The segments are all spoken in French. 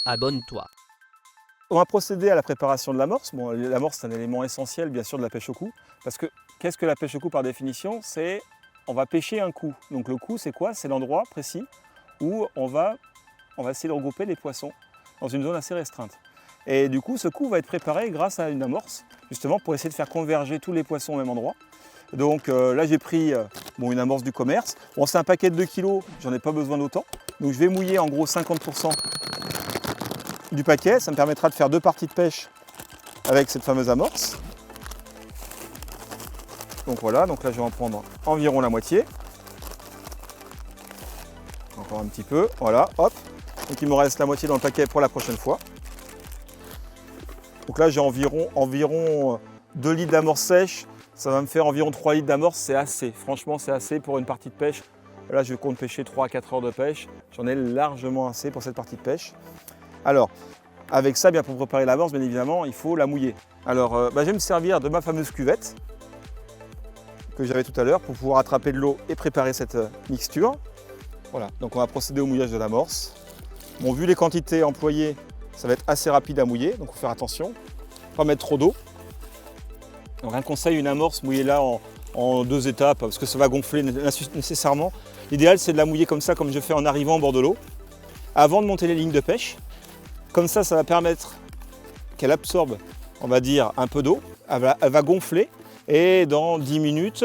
abonne-toi. On va procéder à la préparation de l'amorce. Bon, l'amorce, c'est un élément essentiel, bien sûr, de la pêche au coup. Parce que, qu'est-ce que la pêche au coup par définition? C'est, on va pêcher un coup. Donc le coup, c'est quoi? C'est l'endroit précis où on va essayer de regrouper les poissons dans une zone assez restreinte. Et du coup, ce coup va être préparé grâce à une amorce, justement pour essayer de faire converger tous les poissons au même endroit. Donc là, j'ai pris une amorce du commerce. Bon, c'est un paquet de 2 kg, j'en ai pas besoin d'autant. Donc je vais mouiller en gros 50% du paquet. Ça me permettra de faire 2 parties de pêche avec cette fameuse amorce. Donc voilà, donc là je vais en prendre environ la moitié. Encore un petit peu, voilà, hop. Donc il me reste la moitié dans le paquet pour la prochaine fois. Donc là j'ai environ 2 litres d'amorce sèche. Ça va me faire environ 3 litres d'amorce, c'est assez. Franchement, c'est assez pour une partie de pêche. Là, je compte pêcher 3 à 4 heures de pêche. J'en ai largement assez pour cette partie de pêche. Alors, avec ça, bien pour préparer l'amorce, bien évidemment, il faut la mouiller. Alors, je vais me servir de ma fameuse cuvette que j'avais tout à l'heure pour pouvoir attraper de l'eau et préparer cette mixture. Voilà, donc on va procéder au mouillage de l'amorce. Bon, vu les quantités employées, ça va être assez rapide à mouiller, donc il faut faire attention. Pas mettre trop d'eau. Donc un conseil, une amorce, mouillez-la en 2 étapes parce que ça va gonfler nécessairement. L'idéal, c'est de la mouiller comme ça, comme je fais en arrivant au bord de l'eau, avant de monter les lignes de pêche. Comme ça va permettre qu'elle absorbe, on va dire, un peu d'eau. Elle va gonfler et dans 10 minutes,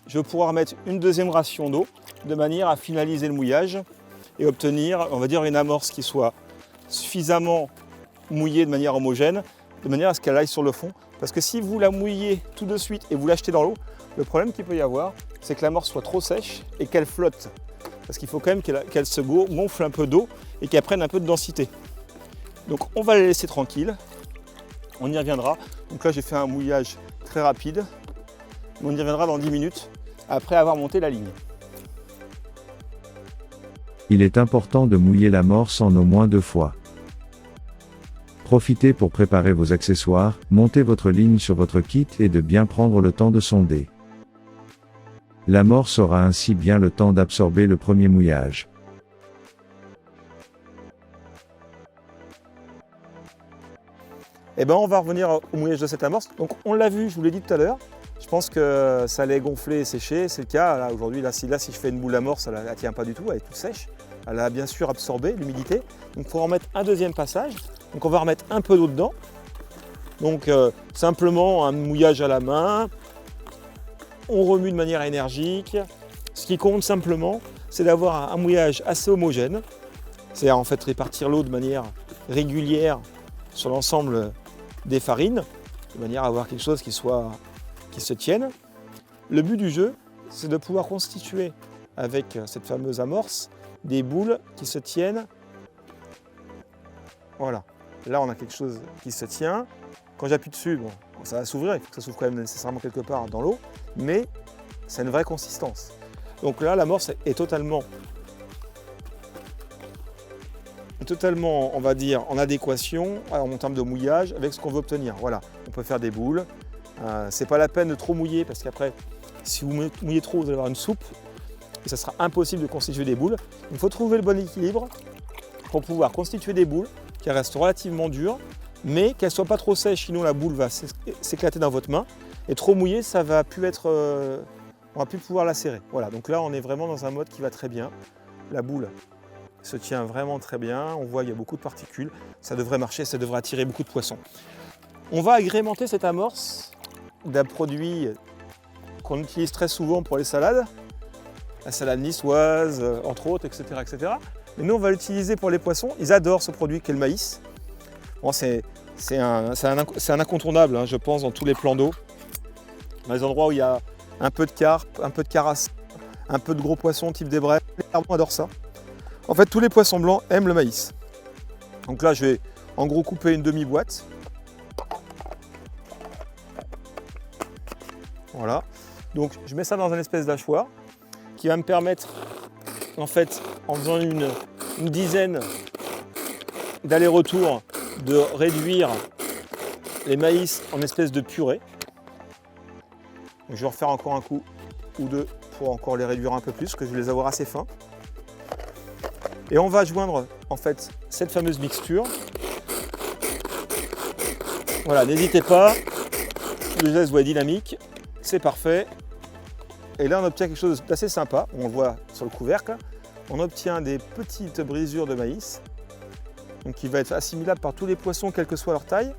je vais pouvoir mettre une deuxième ration d'eau de manière à finaliser le mouillage et obtenir, on va dire, une amorce qui soit suffisamment mouillée de manière homogène, de manière à ce qu'elle aille sur le fond. Parce que si vous la mouillez tout de suite et vous l'achetez dans l'eau, le problème qu'il peut y avoir, c'est que l'amorce soit trop sèche et qu'elle flotte. Parce qu'il faut quand même qu'elle se gonfle un peu d'eau et qu'elle prenne un peu de densité. Donc on va la laisser tranquille, on y reviendra. Donc là j'ai fait un mouillage très rapide, on y reviendra dans 10 minutes après avoir monté la ligne. Il est important de mouiller l'amorce en au moins 2 fois. Profitez pour préparer vos accessoires, monter votre ligne sur votre kit et de bien prendre le temps de sonder. L'amorce aura ainsi bien le temps d'absorber le premier mouillage. Et on va revenir au mouillage de cette amorce. Donc on l'a vu, je vous l'ai dit tout à l'heure, je pense que ça allait gonfler et sécher, c'est le cas. Là aujourd'hui, si je fais une boule d'amorce, elle ne tient pas du tout, elle est toute sèche. Elle a bien sûr absorbé l'humidité. Donc il faut en mettre un deuxième passage. Donc on va remettre un peu d'eau dedans. Donc simplement un mouillage à la main. On remue de manière énergique. Ce qui compte simplement, c'est d'avoir un mouillage assez homogène. C'est-à-dire en fait répartir l'eau de manière régulière sur l'ensemble des farines, de manière à avoir quelque chose qui se tienne. Le but du jeu, c'est de pouvoir constituer avec cette fameuse amorce des boules qui se tiennent. Voilà, là on a quelque chose qui se tient. Quand j'appuie dessus, ça va s'ouvrir, il faut que ça s'ouvre quand même nécessairement quelque part dans l'eau, mais c'est une vraie consistance. Donc là, l'amorce est totalement, on va dire, en adéquation en termes de mouillage avec ce qu'on veut obtenir. Voilà, on peut faire des boules. C'est pas la peine de trop mouiller parce qu'après, si vous mouillez trop, vous allez avoir une soupe et ça sera impossible de constituer des boules. Il faut trouver le bon équilibre pour pouvoir constituer des boules qui restent relativement dures, mais qu'elles ne soient pas trop sèches, sinon la boule va s'éclater dans votre main. Et trop mouillé, ça va plus être, on va plus pouvoir la serrer. Voilà, donc là, on est vraiment dans un mode qui va très bien. La boule se tient vraiment très bien. On voit qu'il y a beaucoup de particules. Ça devrait marcher, ça devrait attirer beaucoup de poissons. On va agrémenter cette amorce d'un produit qu'on utilise très souvent pour les salades, la salade niçoise, entre autres, etc., etc. Mais nous, on va l'utiliser pour les poissons. Ils adorent ce produit qu'est le maïs. Bon, c'est un incontournable, hein, je pense, dans tous les plans d'eau. Dans les endroits où il y a un peu de carpe, un peu de carasse, un peu de gros poissons type des braies, les lardons adorent ça. En fait, tous les poissons blancs aiment le maïs. Donc là, je vais en gros couper une demi-boîte. Voilà. Donc je mets ça dans une espèce d'hachoir qui va me permettre, en fait, en faisant une dizaine d'allers-retours, de réduire les maïs en espèce de purée. Donc, je vais refaire encore un coup ou deux pour encore les réduire un peu plus, parce que je vais les avoir assez fins. Et on va joindre en fait cette fameuse mixture. Voilà, n'hésitez pas, le geste voit dynamique, c'est parfait. Et là on obtient quelque chose d'assez sympa, on le voit sur le couvercle. On obtient des petites brisures de maïs, donc qui va être assimilable par tous les poissons, quelle que soit leur taille.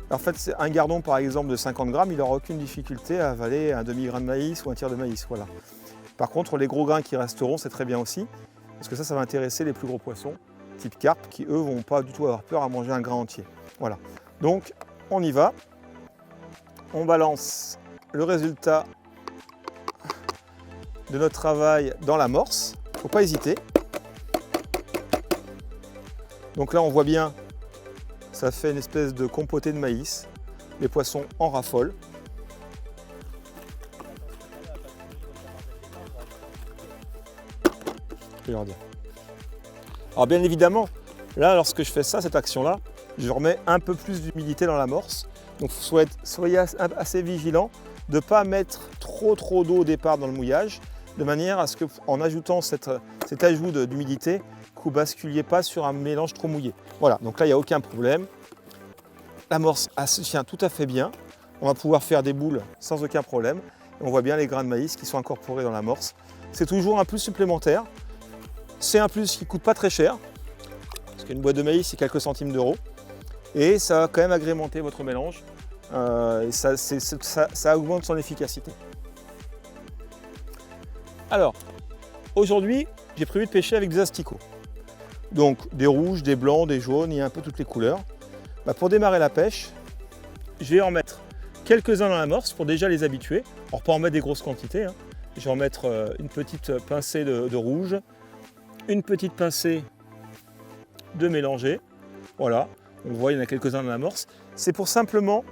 En fait, un gardon par exemple de 50 grammes, il n'aura aucune difficulté à avaler un demi-grain de maïs ou un tiers de maïs. Voilà. Par contre, les gros grains qui resteront, c'est très bien aussi, parce que ça va intéresser les plus gros poissons, type carpe, qui eux ne vont pas du tout avoir peur à manger un grain entier. Voilà. Donc, on y va. On balance le résultat de notre travail dans l'amorce. Il ne faut pas hésiter. Donc là, on voit bien, ça fait une espèce de compoté de maïs. Les poissons en raffolent. Je vais leur dire. Alors bien évidemment, là, lorsque je fais ça, cette action-là, je remets un peu plus d'humidité dans l'amorce. Donc soyez assez vigilant de ne pas mettre trop d'eau au départ dans le mouillage, de manière à ce qu'en ajoutant cet ajout d'humidité, que vous ne basculiez pas sur un mélange trop mouillé. Voilà, donc là, il n'y a aucun problème. L'amorce se tient tout à fait bien. On va pouvoir faire des boules sans aucun problème. Et on voit bien les grains de maïs qui sont incorporés dans l'amorce. C'est toujours un plus supplémentaire. C'est un plus qui ne coûte pas très cher, parce qu'une boîte de maïs, c'est quelques centimes d'euros. Et ça va quand même agrémenter votre mélange. Et ça augmente son efficacité. Alors, aujourd'hui, j'ai prévu de pêcher avec des asticots. Donc des rouges, des blancs, des jaunes, il y a un peu toutes les couleurs. Pour démarrer la pêche, je vais en mettre quelques-uns dans l'amorce pour déjà les habituer. Alors pas en mettre des grosses quantités, hein. Je vais en mettre une petite pincée de rouge, une petite pincée de mélangé. Voilà, on voit il y en a quelques-uns dans l'amorce. C'est pour simplement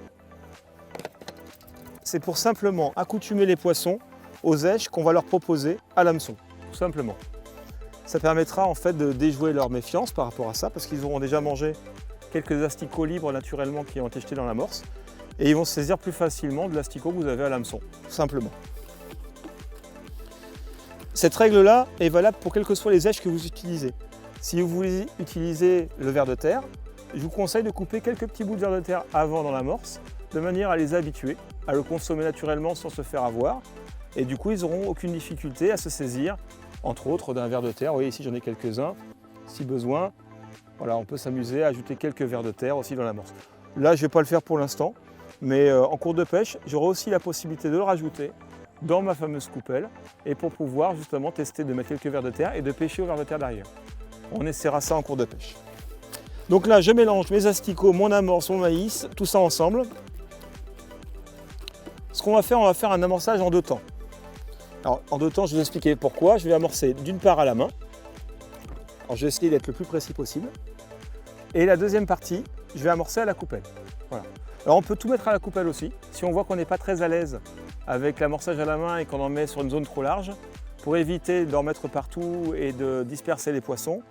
accoutumer les poissons aux èches qu'on va leur proposer à l'hameçon, tout simplement. Ça permettra en fait de déjouer leur méfiance par rapport à ça, parce qu'ils auront déjà mangé quelques asticots libres naturellement qui ont été jetés dans l'amorce, et ils vont se saisir plus facilement de l'asticot que vous avez à l'hameçon, tout simplement. Cette règle-là est valable pour quelles que soient les èches que vous utilisez. Si vous voulez utiliser le ver de terre, je vous conseille de couper quelques petits bouts de ver de terre avant dans l'amorce, de manière à les habituer, à le consommer naturellement sans se faire avoir. Et du coup, ils n'auront aucune difficulté à se saisir, entre autres, d'un ver de terre. Vous voyez ici, j'en ai quelques-uns, si besoin. Voilà, on peut s'amuser à ajouter quelques vers de terre aussi dans l'amorce. Là, je ne vais pas le faire pour l'instant, mais en cours de pêche, j'aurai aussi la possibilité de le rajouter dans ma fameuse coupelle, et pour pouvoir justement tester de mettre quelques vers de terre et de pêcher au ver de terre derrière. On essaiera ça en cours de pêche. Donc là, je mélange mes asticots, mon amorce, mon maïs, tout ça ensemble. Ce qu'on va faire un amorçage en deux temps. Alors, en deux temps, je vais vous expliquer pourquoi. Je vais amorcer d'une part à la main. Alors, je vais essayer d'être le plus précis possible. Et la deuxième partie, je vais amorcer à la coupelle. Voilà. Alors, on peut tout mettre à la coupelle aussi. Si on voit qu'on n'est pas très à l'aise avec l'amorçage à la main et qu'on en met sur une zone trop large, pour éviter d'en mettre partout et de disperser les poissons,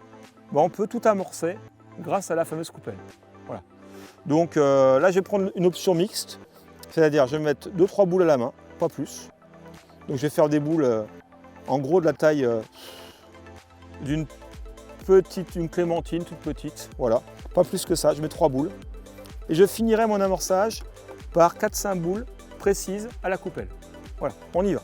on peut tout amorcer grâce à la fameuse coupelle. Voilà. Donc là, je vais prendre une option mixte, c'est-à-dire je vais mettre 2-3 boules à la main, pas plus. Donc je vais faire des boules en gros de la taille d'une clémentine toute petite, voilà, pas plus que ça, je mets 3 boules. Et je finirai mon amorçage par 4-5 boules précises à la coupelle. Voilà, on y va.